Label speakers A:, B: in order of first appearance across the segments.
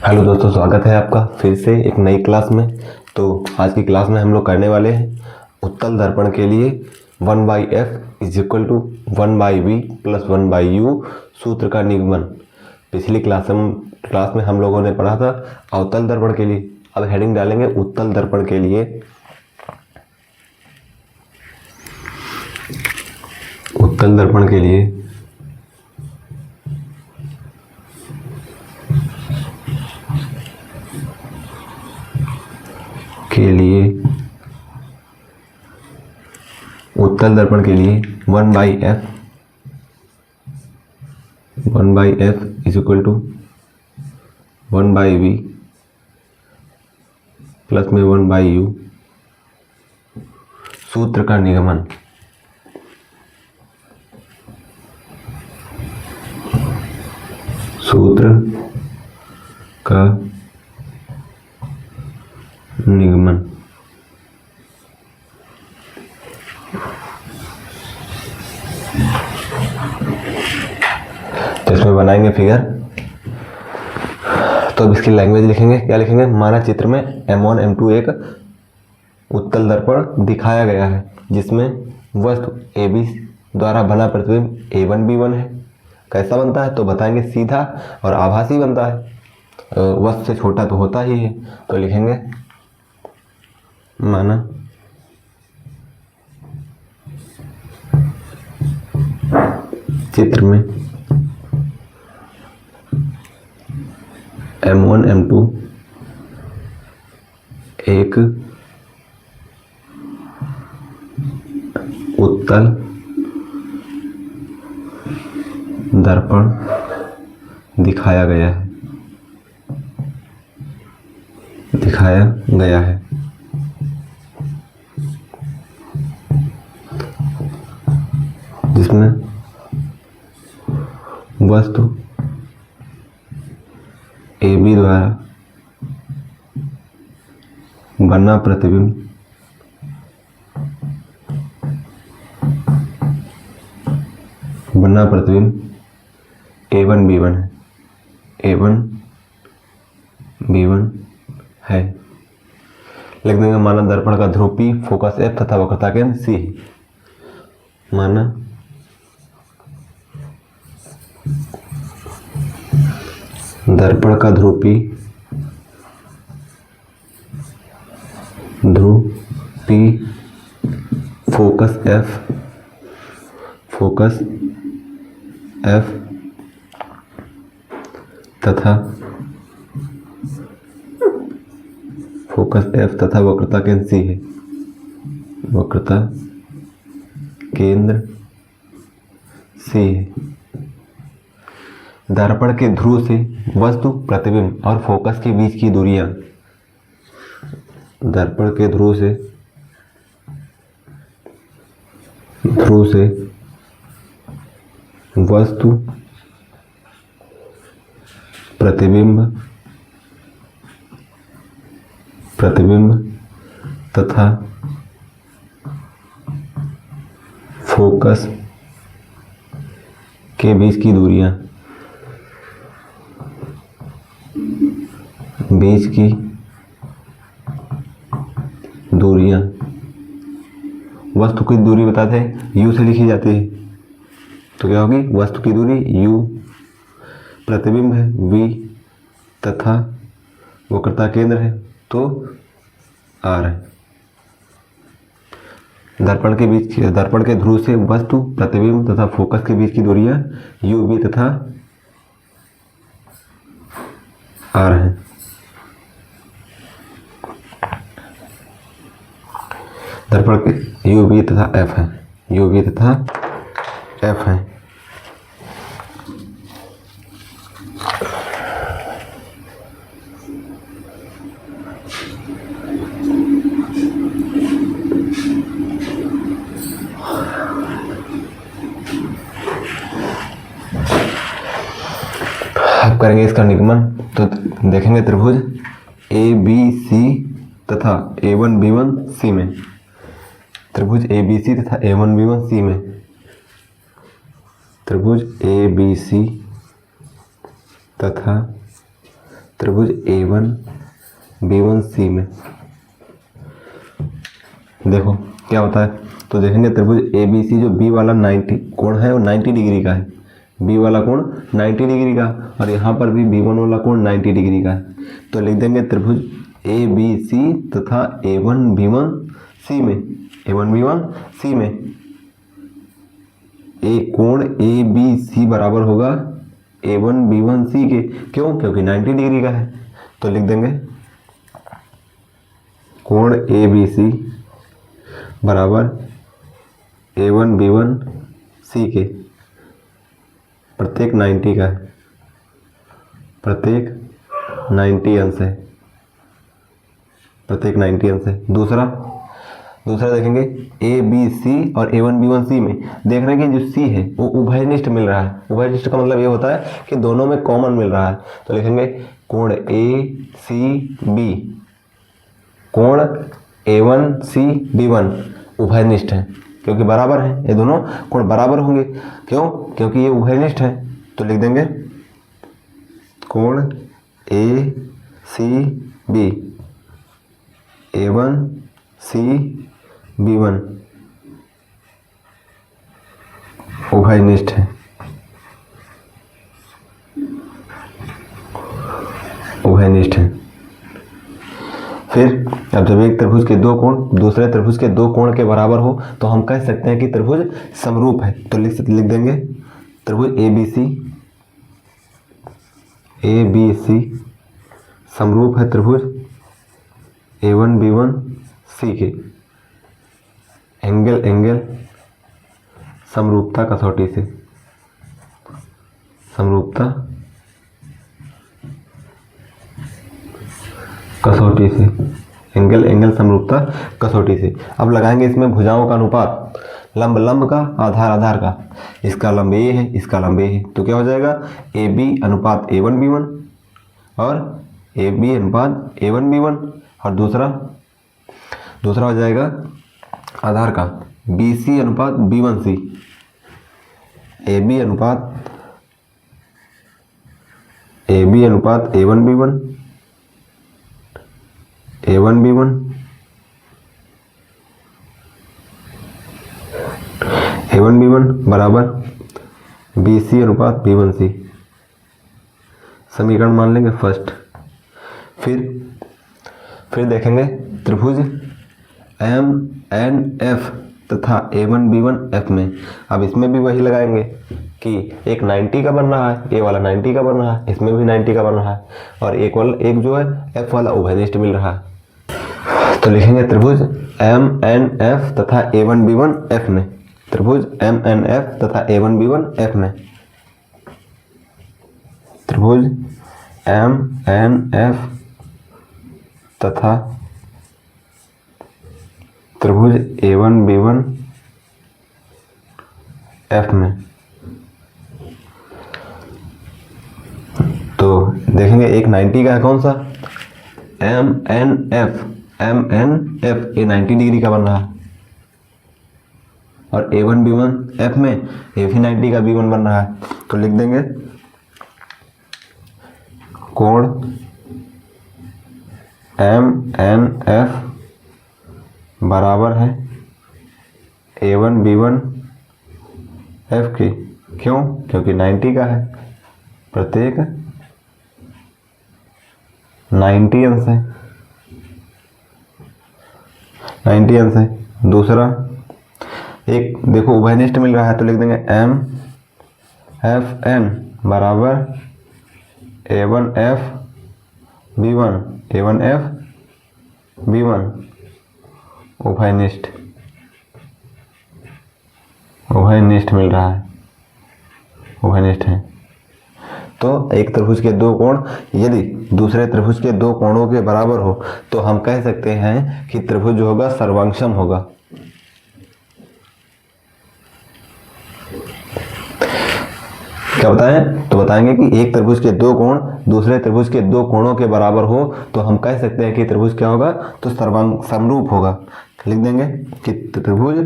A: Hello दोस्तों, स्वागत है आपका फिर से एक नई क्लास में। तो आज की क्लास में हम लोग करने वाले हैं उत्तल दर्पण के लिए 1/f is equal to 1/v plus 1/u सूत्र का निगमन। पिछली क्लास में हम लोगों ने पढ़ा था अवतल दर्पण के लिए। अब हेडिंग डालेंगे उत्तल दर्पण के लिए। उत्तल दर्पण के लिए उत्तल दर्पण के लिए 1/f is equal to 1/v plus में 1/u सूत्र का निगमन। सूत्र का निगमन। तो इसमें बनाएंगे फिगर। तो अब इसकी लैंग्वेज लिखेंगे। क्या लिखेंगे? माना चित्र में M1 M2 एक उत्तल दर्पण दिखाया गया है जिसमें वस्तु AB द्वारा बना प्रतिबिंब A1 B1 है। कैसा बनता है तो बताएंगे, सीधा और आभासी बनता है। वस्तु से छोटा तो होता ही है। तो लिखेंगे माना चित्र में M1 M2 एक उत्तल दर्पण दिखाया गया है जिसमें वस्तु AB द्वारा बना प्रतिबिंब A1 B1 है। A1 B1 है। लिख देंगे माना दर्पण का ध्रुव P, फोकस F तथा वक्रता केंद्र C है। माना दर्पण का ध्रुव P, फोकस F तथा वक्रता केंद्र C है। वक्रता केंद्र C है। दर्पण के ध्रुव से वस्तु, प्रतिबिंब और फोकस के बीच की दूरियां। दर्पण के ध्रुव से वस्तु, प्रतिबिंब तथा फोकस के बीच की दूरियां। वस्तु की दूरी बताते हैं U से लिखी जाती है। तो क्या होगी? वस्तु की दूरी U, प्रतिबिंब है V तथा वक्रता केंद्र है तो R है। दर्पण के ध्रुव से वस्तु, प्रतिबिंब तथा फोकस के बीच की दूरियां U, V तथा R है। दर्पण के U, V तथा F है। अब करेंगे इसका निगमन। तो देखेंगे त्रिभुज ABC तथा A1 B1 C में। त्रिभुज ABC तथा A1 B1 C में। त्रिभुज ABC तथा त्रिभुज A1 B1 C में देखो क्या होता है। तो देखेंगे त्रिभुज ABC जो B वाला 90 कोण है वो 90 डिग्री का है, B वाला कोण 90 डिग्री का, और यहाँ पर भी B1 वाला कोण 90 डिग्री का है। तो लिख देंगे त्रिभुज ABC तथा A1 B1 C में, A1 B1 C में कोण ABC बराबर होगा A1 B1 C के। क्यों? क्योंकि 90 डिग्री का है। तो लिख देंगे कोण ABC बराबर A1 B1 C के, प्रत्येक 90 का है, प्रत्येक 90 अंश है, प्रत्येक 90 अंश है। दूसरा देखेंगे ABC और A1 B1 C में देख रहे हैं कि जो C है वो उभयनिष्ठ मिल रहा है। उभयनिष्ठ का मतलब ये होता है कि दोनों में कॉमन मिल रहा है। तो लिखेंगे कोण ACB कोण A1 C B1 उभयनिष्ठ है, क्योंकि बराबर है, ये दोनों कोण बराबर होंगे। क्यों? क्योंकि ये उभयनिष्ठ है। तो लिख देंगे कोण ACB A1 C B1 उभयनिष्ठ है, उभयनिष्ठ है। फिर अब जब एक त्रिभुज के दो कोण दूसरे त्रिभुज के दो कोण के बराबर हो तो हम कह सकते हैं कि त्रिभुज समरूप है। तो लिख देंगे त्रिभुज ABC समरूप है त्रिभुज A1 B1 C के एंगल समरूपता कसौटी से, समरूपता कसौटी से, एंगल समरूपता कसौटी से। अब लगाएंगे इसमें भुजाओं का अनुपात, लंब का, आधार का। इसका लंब A है, इसका लंब A है, तो क्या हो जाएगा AB अनुपात A1 B1 और AB अनुपात A1 B1, और दूसरा हो जाएगा आधार का BC अनुपात B1 C, AB अनुपात A1 B1 A1 B1 बराबर BC अनुपात B1 C, समीकरण मान लेंगे फर्स्ट। फिर देखेंगे त्रिभुज MNF तथा A1 B1 F में। अब इसमें भी वही लगाएंगे कि एक 90 का बन रहा है, A वाला 90 का बन रहा है, इसमें भी 90 का बन रहा है, और एक जो है F वाला उभयनिष्ठ मिल रहा है। तो लिखेंगे त्रिभुज MNF तथा A1 B1 F में, त्रिभुज MNF तथा A1 B1 F में, त्रिभुज MNF तथा त्रिभुज A1 B1 F में। तो देखेंगे एक 90 का है, कौन सा MNF ये 90 डिग्री का बन रहा है, और A1 B1 F में ये भी 90 का B1 बन रहा है। तो लिख देंगे कोण MNF बराबर है A1 B1 F की। क्यों? क्योंकि 90 का है, प्रत्येक 90 अंश है, 90 अंश है। दूसरा एक देखो उभयनिष्ठ मिल रहा है, तो लिख देंगे MFN बराबर A1F B1 उभयनिष्ठ मिल रहा है, उभयनिष्ठ है। तो एक त्रिभुज के दो कोण यदि दूसरे त्रिभुज के दो कोणों के बराबर हो तो हम कह सकते हैं कि त्रिभुज जो होगा सर्वांगसम होगा। क्या बताएं? तो बताएंगे कि एक त्रिभुज के दो कोण दूसरे त्रिभुज के दो कोणों के बराबर हो तो हम कह सकते हैं कि त्रिभुज क्या होगा, तो समरूप होगा। लिख देंगे कि त्रिभुज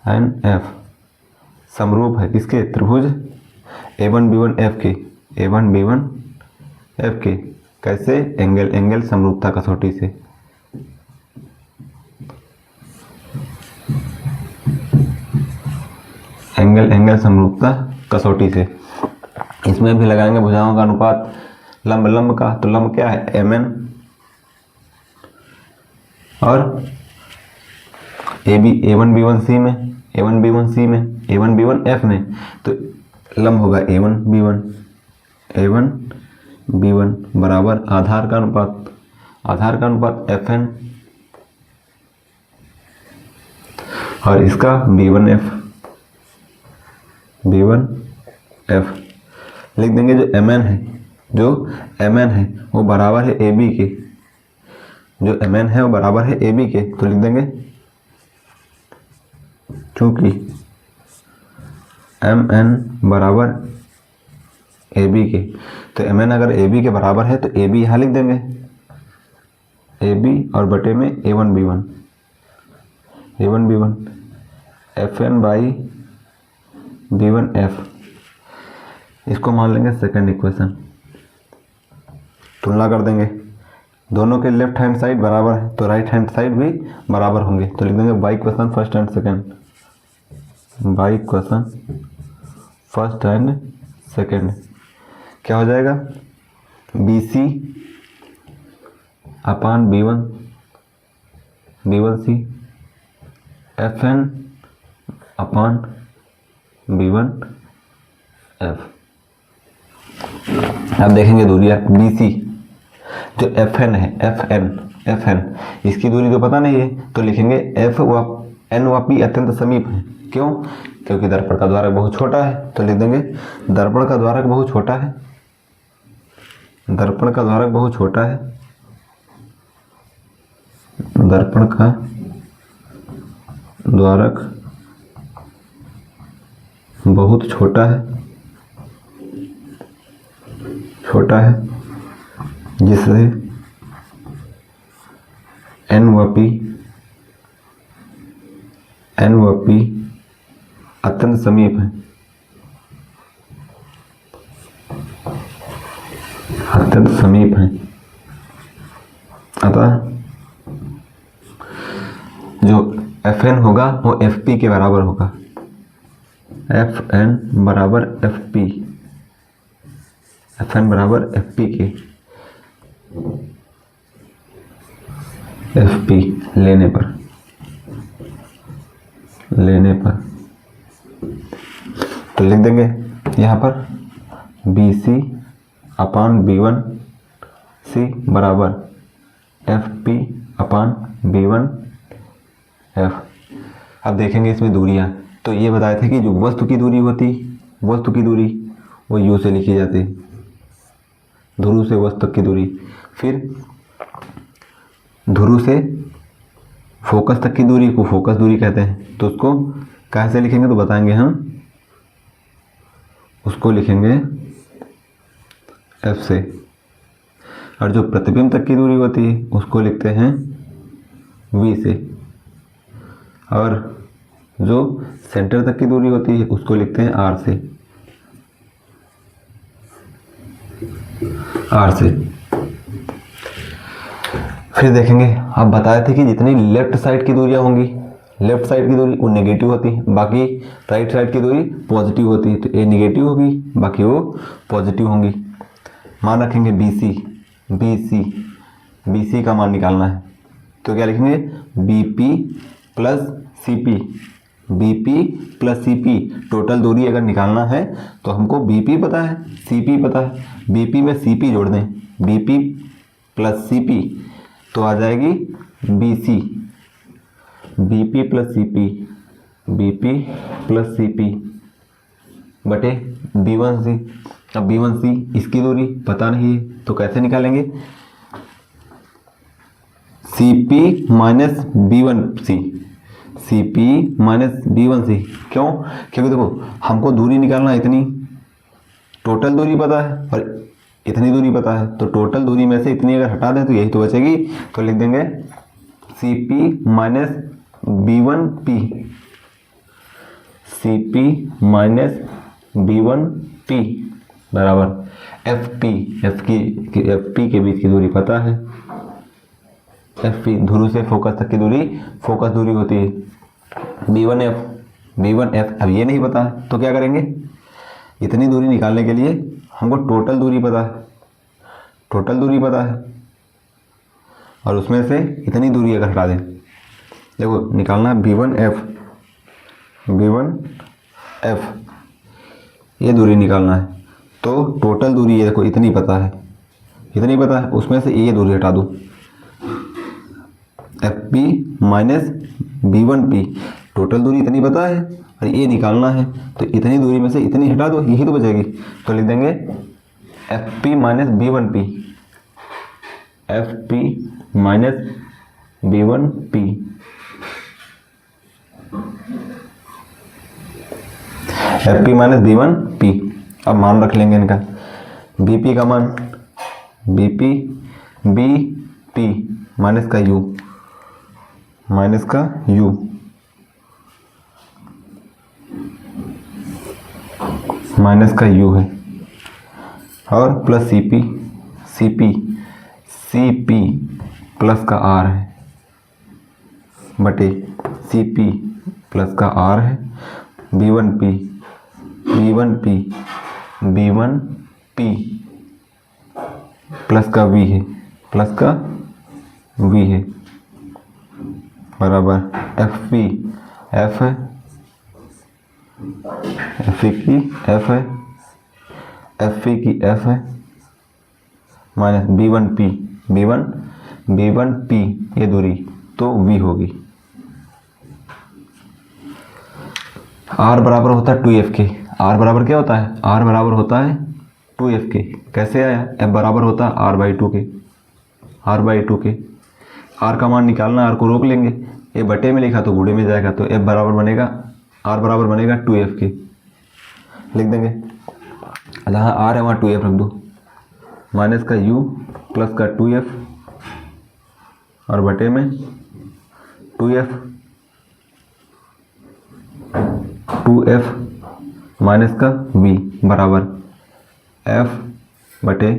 A: MNF समरूप है किसके, त्रिभुज A1B1F के, A1B1F के। कैसे, एंगल समरूपता कसौटी से। एंगल समरूपता कसौटी से। इसमें भी लगाएंगे भुजाओं का अनुपात लंब का, तो लंब क्या है, MN, और A1B1C में, A1B1C में, A1B1F में, तो लंब होगा A1B1 बराबर आधार का अनुपात FN, और इसका B1F लिख देंगे। जो MN है वो बराबर है AB के, जो MN है वो बराबर है AB के, तो लिख देंगे चूंकि MN बराबर AB के, तो MN अगर AB के बराबर है तो AB यहाँ लिख देंगे, AB और बटे में A1B1 FN बाई B1F, इसको मान लेंगे सेकंड इक्वेशन। तुलना कर देंगे, दोनों के लेफ्ट हैंड साइड बराबर है तो राइट हैंड साइड भी बराबर होंगे, तो लिख देंगे by equation first and second. क्या हो जाएगा, BC अपान B1C FN अपान B1F। अब देखेंगे दूरियां, BC जो FN है, FN इसकी दूरी तो पता नहीं है, तो लिखेंगे F व N व P अत्यंत समीप है। क्यों, क्योंकि दर्पण का द्वारक बहुत छोटा है, तो लिख देंगे दर्पण का द्वारक बहुत छोटा है, दर्पण का द्वारक बहुत छोटा है, दर्पण का द्वारक बहुत छोटा है जिससे N व P अत्यंत समीप है, अतः जो FN होगा वो FP के बराबर होगा, FN बराबर FP के, FP लेने पर तो लिख देंगे यहाँ पर BC अपान B1C बराबर FP अपान B1F। अब देखेंगे इसमें दूरियां, तो ये बताए थे कि जो वस्तु की दूरी वो U से लिखी जाती है, ध्रुव से वस्तु तक की दूरी। फिर ध्रुव से फोकस तक की दूरी को फोकस दूरी कहते हैं, तो उसको कैसे लिखेंगे तो बताएंगे हम, उसको लिखेंगे F से। और जो प्रतिबिंब तक की दूरी होती है उसको लिखते हैं V से, और जो सेंटर तक की दूरी होती है उसको लिखते हैं R से। फिर देखेंगे, अब बताए थे कि जितनी लेफ्ट साइड की दूरियां होंगी, लेफ्ट साइड की दूरी वो नेगेटिव होती है, बाकी राइट साइड की दूरी पॉजिटिव होती है, तो ये नेगेटिव होगी बाकी वो पॉजिटिव होंगी। मान रखेंगे BC का मान निकालना है, तो क्या लिखेंगे, BP प्लस CP टोटल दूरी अगर निकालना है तो हमको BP पता है, CP पता है, BP में CP जोड़ दें, BP प्लस CP तो आ जाएगी BC, BP प्लस CP बटे B1C। अब B1C इसकी दूरी पता नहीं है तो कैसे निकालेंगे, CP माइनस B1C। क्यों, क्योंकि देखो हमको दूरी निकालना इतनी, टोटल दूरी पता है और इतनी दूरी पता है, तो टोटल दूरी में से इतनी अगर हटा दें तो यही तो बचेगी, तो लिख देंगे CP minus B1P। C P minus B1P बराबर एफ पी एफ पी के बीच की दूरी पता है, एफ पी ध्रुव से फोकस तक की दूरी फोकस दूरी होती है, B1F अब ये नहीं पता है तो क्या करेंगे, इतनी दूरी निकालने के लिए हमको टोटल दूरी पता है, टोटल दूरी पता है और उसमें से इतनी दूरी अगर हटा दें, देखो निकालना B1F ये दूरी निकालना है, तो टोटल दूरी ये देखो इतनी पता है, इतनी पता है, उसमें से ये दूरी हटा दो, FP माइनस B1P टोटल दूरी इतनी पता है और ये निकालना है, तो इतनी दूरी में से इतनी हटा दो, यही तो बचेगी, तो लिख देंगे FP minus B1P, FP minus B1P, FP minus B1P। अब मान रख लेंगे इनका, BP का मान BP माइनस का U, माइनस का U माइनस का U है और प्लस CP प्लस का R है बटे CP प्लस का R है, B1P प्लस का V है, प्लस का V है बराबर FP F है, FP की F है, FP की F है माइनस B1P ये दूरी तो V होगी, R बराबर होता है 2F के, R बराबर क्या होता है, R बराबर होता है 2F के, कैसे आया, F बराबर होता है R/2 के, R/2 के, R का मान निकालना, R को रोक लेंगे, ये बटे में लिखा तो गुणे में जाएगा, तो F बराबर बनेगा, R बराबर बनेगा 2F के, लिख देंगे, जहाँ R है वहाँ 2F रख दो, माइनस का U प्लस का 2F और बटे में 2F माइनस का V बराबर F बटे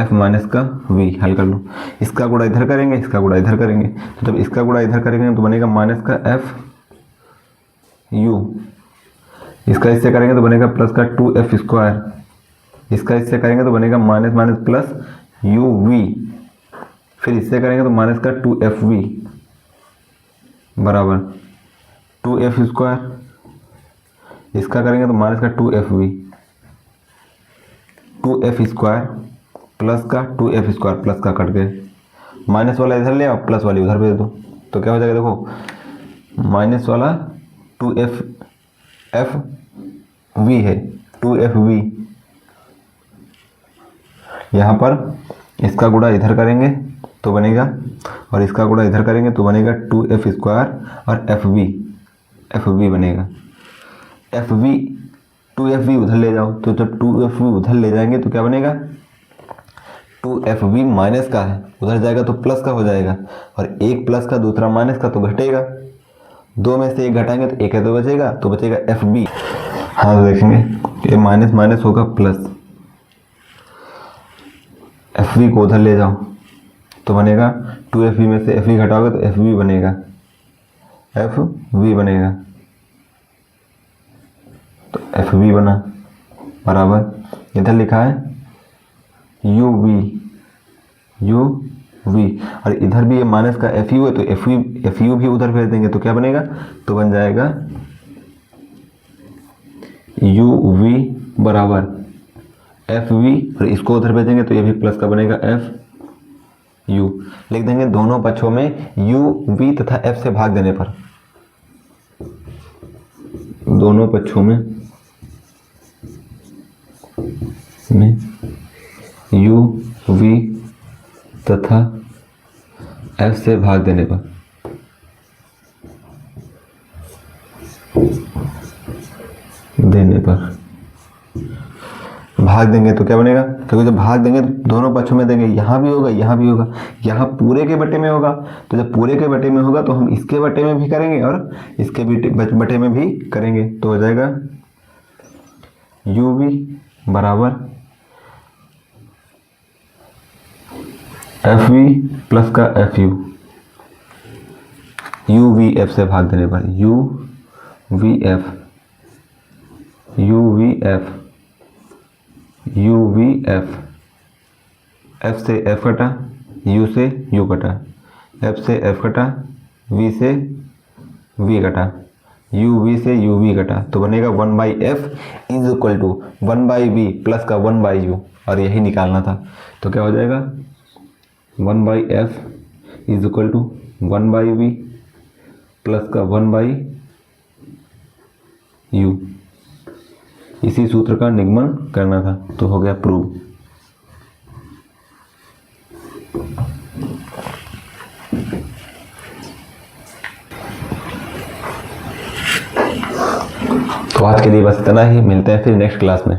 A: F माइनस का V, हल कर लो, इसका गुणा इधर करेंगे, इसका गुणा इधर करेंगे, तो जब इसका गुणा इधर करेंगे तो बनेगा माइनस का FU, इसका इससे करेंगे तो बनेगा प्लस का 2F स्क्वायर, इसका इससे करेंगे तो बनेगा माइनस माइनस प्लस UV, फिर इससे करेंगे तो माइनस का 2FV बराबर 2F स्क्वायर, इसका करेंगे तो माइनस का 2FV, 2F स्क्वायर प्लस का 2F स्क्वायर, प्लस का कट गए, माइनस वाला इधर ले आओ, प्लस वाली उधर भेज दो, तो क्या हो जाएगा, देखो माइनस वाला 2FV है, 2FV, यहाँ पर इसका गुणा इधर करेंगे तो बनेगा और इसका गुणा इधर करेंगे तो बनेगा 2F स्क्वायर और FV बनेगा, FV 2FV उधर ले जाओ, तो जब 2FV उधर ले जाएंगे तो क्या बनेगा, 2FV माइनस का है, उधर जाएगा तो प्लस का हो जाएगा, और एक प्लस का दूसरा माइनस का तो घटेगा, दो में से एक घटाएंगे तो एक है तो बचेगा FB, हाँ तो देखेंगे ये माइनस माइनस होगा प्लस, FV को उधर ले जाओ तो बनेगा 2FV में से FV घटाओगे तो FV बनेगा, FV बनेगा, तो FV बना बराबर इधर लिखा है UV और इधर भी ये माइनस का FU है तो FU भी उधर भेज देंगे तो क्या बनेगा, तो बन जाएगा UV बराबर FV और इसको उधर भेजेंगे तो ये भी प्लस का बनेगा FU, लिख देंगे दोनों पक्षों में UV तथा F से भाग देने पर, दोनों पक्षों में UV तथा F से भाग देने पर भाग देंगे तो क्या बनेगा, क्योंकि जब भाग देंगे तो दोनों पक्षों में देंगे, यहाँ भी होगा यहाँ भी होगा, यहाँ पूरे के बटे में होगा, तो जब पूरे के बटे में होगा तो हम इसके बटे में भी करेंगे और इसके बटे में भी करेंगे, तो हो जाएगा यू वी बराबर एफ वी प्लस का F you, you V F से भाग देने पर you V F, you V F, you V F, F से एफ कटा, यू से यू कटा, एफ से एफ कटा, वी से वी कटा, यू वी से यू वी कटा, तो बनेगा 1/f is equal to 1/v plus का 1/u, और यही निकालना था। तो क्या हो जाएगा 1/f is equal to 1/v plus का 1/u, इसी सूत्र का निगमन करना था, तो हो गया प्रूव। तो आज के लिए बस इतना ही, मिलते हैं फिर नेक्स्ट क्लास में।